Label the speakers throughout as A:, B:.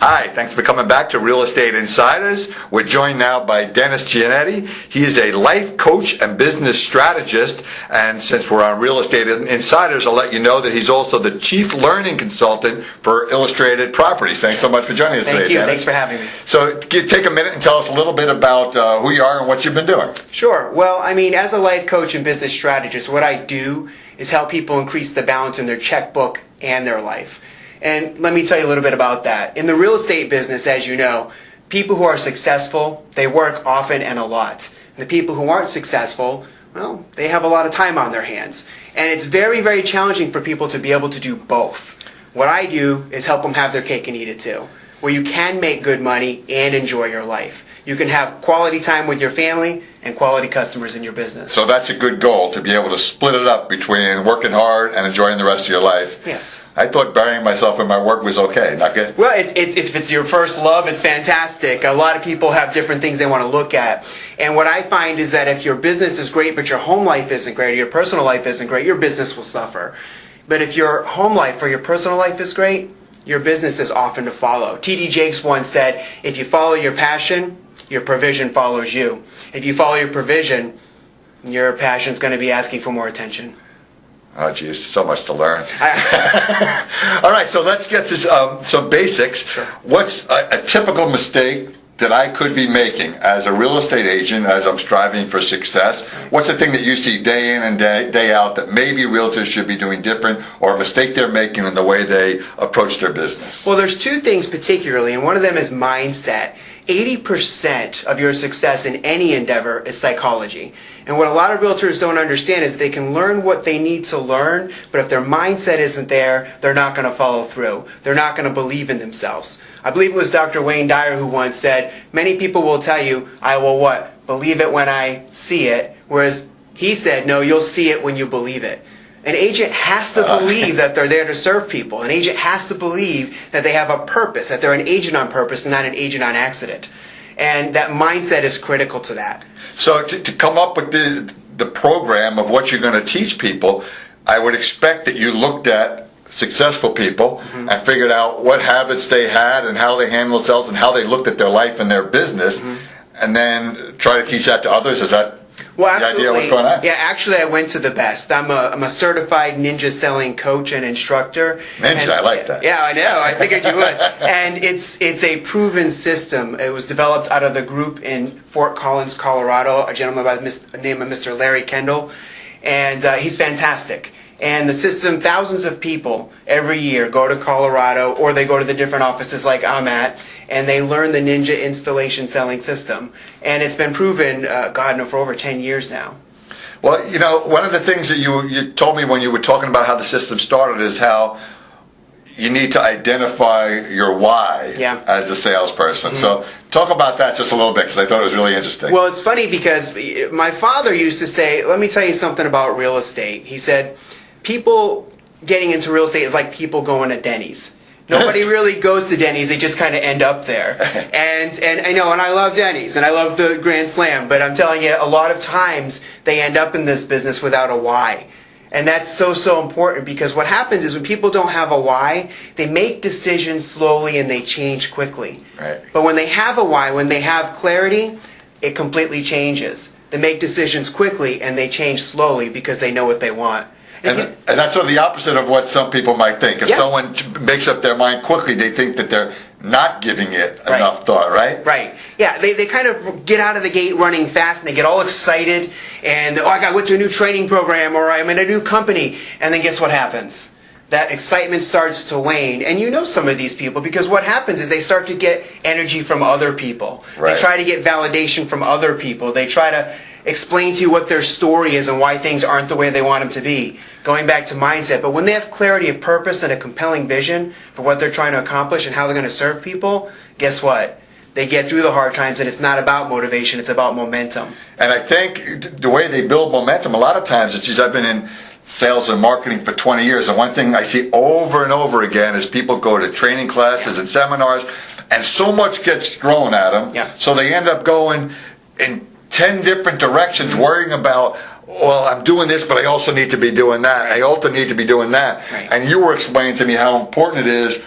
A: Hi, thanks for coming back to Real Estate Insiders. We're joined now by Dennis Giannetti. He is a life coach and business strategist. And since we're on Real Estate Insiders, I'll let you know that he's also the Chief Learning Consultant for Illustrated Properties. Thanks so much for joining us today,
B: Thank you.
A: Dennis.
B: Thanks for having me.
A: So take a minute and tell us a little bit about who you are and what you've been doing.
B: Sure. Well, as a life coach and business strategist, what I do is help people increase the balance in their checkbook and their life. And let me tell you a little bit about that. In the real estate business, as you know, people who are successful, they work often and a lot. And the people who aren't successful, well, they have a lot of time on their hands. And it's very, very challenging for people to be able to do both. What I do is help them have their cake and eat it too, where you can make good money and enjoy your life. You can have quality time with your family and quality customers in your business.
A: So that's a good goal, to be able to split it up between working hard and enjoying the rest of your life.
B: Yes.
A: I thought burying myself in my work was okay, not good?
B: Well, if it's your first love, it's fantastic. A lot of people have different things they want to look at. And what I find is that if your business is great but your home life isn't great, or your personal life isn't great, your business will suffer. But if your home life or your personal life is great, your business is often to follow. T.D. Jakes once said, if you follow your passion, your provision follows you. If you follow your provision, your passion's going to be asking for more attention.
A: Oh, geez, so much to learn. All right, so let's get to some basics.
B: Sure.
A: What's a typical mistake that I could be making as a real estate agent as I'm striving for success? What's the thing that you see day in and day out that maybe realtors should be doing different, or a mistake they're making in the way they approach their business?
B: Well, there's two things particularly, and one of them is mindset. 80% of your success in any endeavor is psychology. And what a lot of realtors don't understand is they can learn what they need to learn, but if their mindset isn't there, they're not going to follow through. They're not going to believe in themselves. I believe it was Dr. Wayne Dyer who once said, many people will tell you, I will what? Believe it when I see it. Whereas he said, no, you'll see it when you believe it. An agent has to believe that they're there to serve people. An agent has to believe that they have a purpose, that they're an agent on purpose and not an agent on accident. And that mindset is critical to that.
A: So to come up with the program of what you're going to teach people, I would expect that you looked at successful people and figured out what habits they had and how they handle themselves and how they looked at their life and their business, and then try to teach that to others. Is that
B: well,
A: the
B: absolutely.
A: idea of what's going on?
B: Yeah, actually I went to the best. I'm a certified ninja selling coach and instructor.
A: Ninja, I like that.
B: Yeah, I know. I figured you would. And it's a proven system. It was developed out of the group in Fort Collins, Colorado, a gentleman by the name of Mr. Larry Kendall. And he's fantastic. And the system, thousands of people every year go to Colorado, or they go to the different offices like I'm at, and they learn the Ninja installation selling system. And it's been proven, for over 10 years now.
A: Well, you know, one of the things that you told me when you were talking about how the system started is how you need to identify your why as a salesperson. So talk about that just a little bit, because I thought it was really interesting.
B: Well, it's funny because my father used to say, let me tell you something about real estate. He said, people getting into real estate is like people going to Denny's. Nobody really goes to Denny's, they just kind of end up there. And I know, and I love Denny's, and I love the Grand Slam, but I'm telling you, a lot of times they end up in this business without a why. And that's so important, because what happens is when people don't have a why, they make decisions slowly and they change quickly.
A: Right.
B: But when they have a why, when they have clarity, it completely changes. They make decisions quickly and they change slowly because they know what they want.
A: And that's sort of the opposite of what some people might think. If someone makes up their mind quickly, they think that they're not giving it enough thought, right?
B: Right. Yeah, they kind of get out of the gate running fast, and they get all excited, and I went to a new training program, or I'm in a new company, and then guess what happens? That excitement starts to wane. And you know some of these people, because what happens is they start to get energy from other people.
A: Right.
B: They try to get validation from other people. They try to explain to you what their story is and why things aren't the way they want them to be. Going back to mindset. But when they have clarity of purpose and a compelling vision for what they're trying to accomplish and how they're going to serve people, guess what? They get through the hard times, and it's not about motivation, it's about momentum.
A: And I think the way they build momentum, a lot of times, it's just, I've been in sales and marketing for 20 years, and one thing I see over and over again is people go to training classes and seminars, and so much gets thrown at them, so they end up going in 10 different directions, worrying about, well, I'm doing this, but I also need to be doing that. I also need to be doing that. And you were explaining to me how important it is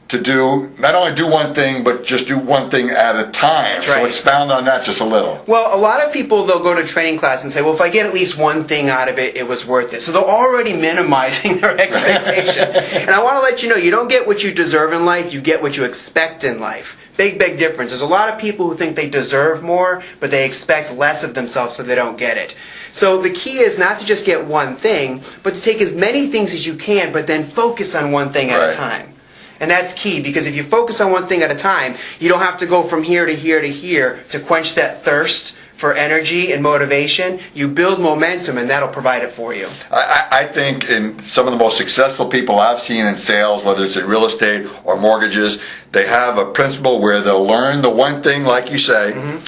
A: to do, not only do one thing, but just do one thing at a time.
B: That's right.
A: So expound on that just a little.
B: Well, a lot of people, they'll go to training class and say, well, if I get at least one thing out of it, it was worth it. So they're already minimizing their expectation. And I want to let you know, you don't get what you deserve in life, you get what you expect in life. Big, big difference. There's a lot of people who think they deserve more, but they expect less of themselves, so they don't get it. So the key is not to just get one thing, but to take as many things as you can, but then focus on one thing at a time. And that's key, because if you focus on one thing at a time, you don't have to go from here to here to here to quench that thirst for energy and motivation. You build momentum, and that'll provide it for you.
A: I think in some of the most successful people I've seen in sales, whether it's in real estate or mortgages, they have a principle where they'll learn the one thing, like you say,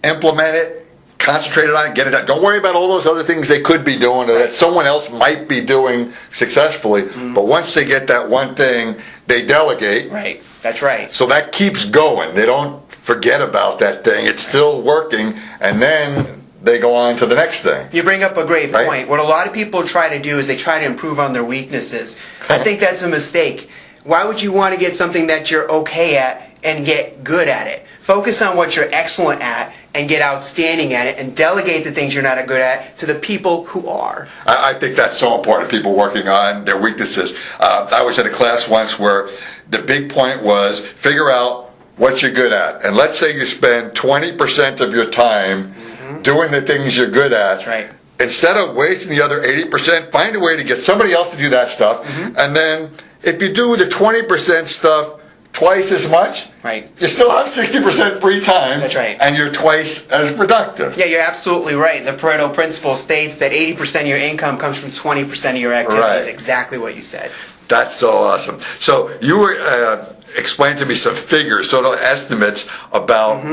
A: implement it, concentrate on it, get it done. Don't worry about all those other things they could be doing or that someone else might be doing successfully. But once they get that one thing, they delegate.
B: Right. That's right.
A: So that keeps going. They don't forget about that thing. It's still working, and then they go on to the next thing.
B: You bring up a great point. What a lot of people try to do is they try to improve on their weaknesses. I think that's a mistake. Why would you want to get something that you're okay at and get good at it? Focus on what you're excellent at and get outstanding at it, and delegate the things you're not good at to the people who are.
A: I think that's so important, people working on their weaknesses. I was at a class once where the big point was figure out what you're good at. And let's say you spend 20% of your time doing the things you're good at.
B: That's right.
A: Instead of wasting the other 80%, find a way to get somebody else to do that stuff. And then if you do the 20% stuff twice as much, you still have 60% free time.
B: That's right.
A: And you're twice as productive.
B: Yeah, you're absolutely right. The Pareto principle states that 80% of your income comes from 20% of your activities. Exactly what you said.
A: That's so awesome. So you were explaining to me some figures, sort of estimates about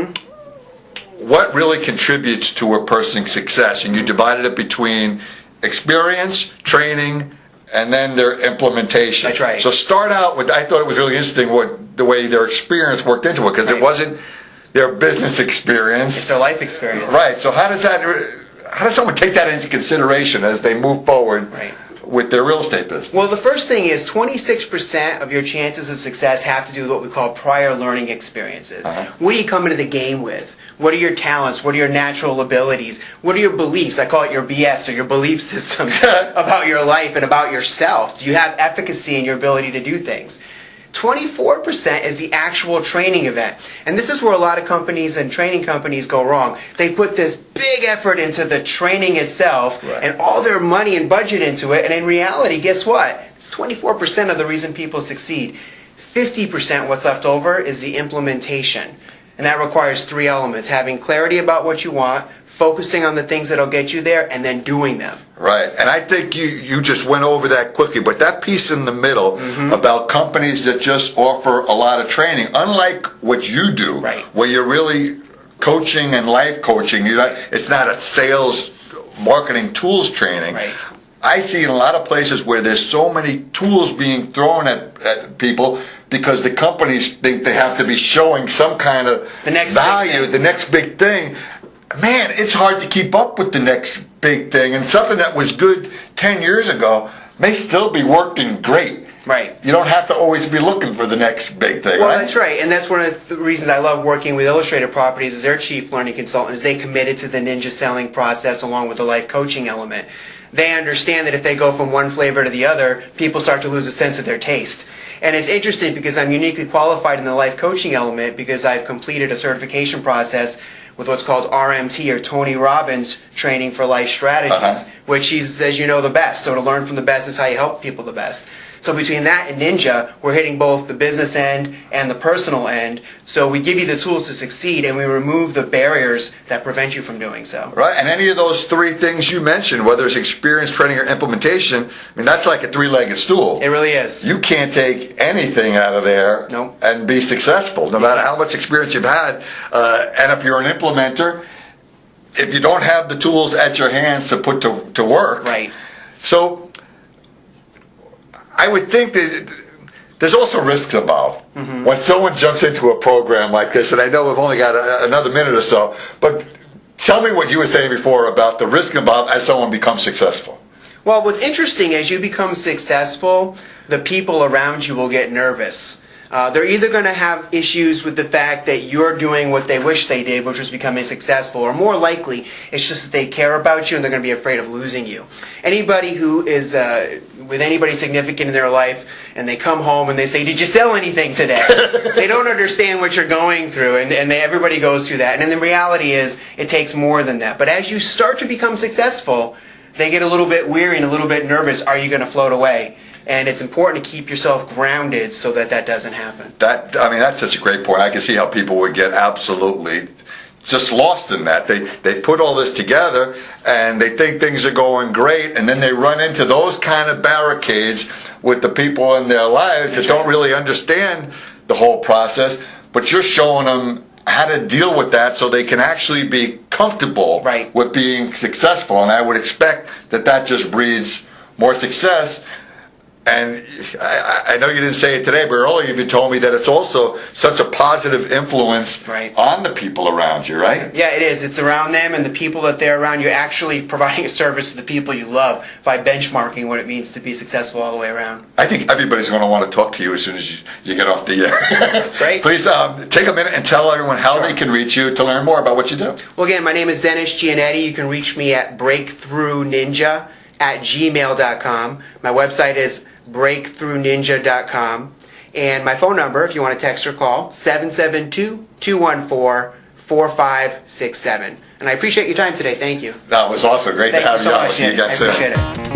A: what really contributes to a person's success, and you divided it between experience, training, and then their implementation.
B: That's right.
A: So start out with, I thought it was really interesting the way their experience worked into it, because it wasn't their business experience.
B: It's their life experience.
A: Right. So how does someone take that into consideration as they move forward with their real estate business?
B: Well, the first thing is 26% of your chances of success have to do with what we call prior learning experiences. What do you come into the game with? What are your talents? What are your natural abilities? What are your beliefs? I call it your BS, or your belief systems about your life and about yourself. Do you have efficacy in your ability to do things? 24% is the actual training event. And this is where a lot of companies and training companies go wrong. They put this big effort into the training itself and all their money and budget into it. And in reality, guess what? It's 24% of the reason people succeed. 50% what's left over is the implementation. And that requires three elements: having clarity about what you want, focusing on the things that'll get you there, and then doing them.
A: Right. And I think you just went over that quickly, but that piece in the middle about companies that just offer a lot of training, unlike what you do, where you're really coaching and life coaching, it's not a sales marketing tools training. I see in a lot of places where there's so many tools being thrown at people because the companies think they have to be showing some kind of value, the next big thing. Man, it's hard to keep up with the next big thing, and something that was good 10 years ago may still be working great. You don't have to always be looking for the next big thing.
B: Well, that's right, and that's one of the reasons I love working with Illustrated Properties as their chief learning consultant, is they committed to the ninja selling process along with the life coaching element. They understand that if they go from one flavor to the other, people start to lose a sense of their taste. And it's interesting because I'm uniquely qualified in the life coaching element because I've completed a certification process with what's called RMT, or Tony Robbins Training for Life Strategist, which he's, as you know, the best. So to learn from the best is how you help people the best. So between that and Ninja, we're hitting both the business end and the personal end. So we give you the tools to succeed, and we remove the barriers that prevent you from doing so.
A: Right, and any of those three things you mentioned, whether it's experience, training, or implementation, I mean, that's like a three-legged stool.
B: It really is.
A: You can't take anything out of there and be successful, no matter how much experience you've had. And if you're an implementer, if you don't have the tools at your hands to put to work. So I would think that there's also risks involved. When someone jumps into a program like this, and I know we've only got another minute or so, but tell me what you were saying before about the risk involved as someone becomes successful.
B: Well, what's interesting, as you become successful, the people around you will get nervous. They're either going to have issues with the fact that you're doing what they wish they did, which was becoming successful, or more likely, it's just that they care about you and they're going to be afraid of losing you. Anybody who is with anybody significant in their life and they come home and they say, "Did you sell anything today?" They don't understand what you're going through, and everybody goes through that. And then the reality is, it takes more than that. But as you start to become successful, they get a little bit weary and a little bit nervous. Are you going to float away? And it's important to keep yourself grounded so that that doesn't happen.
A: That's such a great point. I can see how people would get absolutely just lost in that. They put all this together and they think things are going great, and then they run into those kind of barricades with the people in their lives that don't really understand the whole process, but you're showing them how to deal with that so they can actually be comfortable with being successful. And I would expect that just breeds more success. And I know you didn't say it today, but earlier you told me that it's also such a positive influence on the people around you, right?
B: Yeah, it is. It's around them and the people that they're around. You're actually providing a service to the people you love by benchmarking what it means to be successful all the way around.
A: I think everybody's going to want to talk to you as soon as you get off the air.
B: Great.
A: Please take a minute and tell everyone how they can reach you to learn more about what you do.
B: Well, again, my name is Dennis Giannetti. You can reach me at breakthroughninja@gmail.com. My website is breakthroughninja.com, and my phone number, if you want to text or call, 772-214-4567. And I appreciate your time today. Thank you.
A: That was awesome. Great to have you on.
B: Thank you so much.
A: See you guys soon.
B: I appreciate it.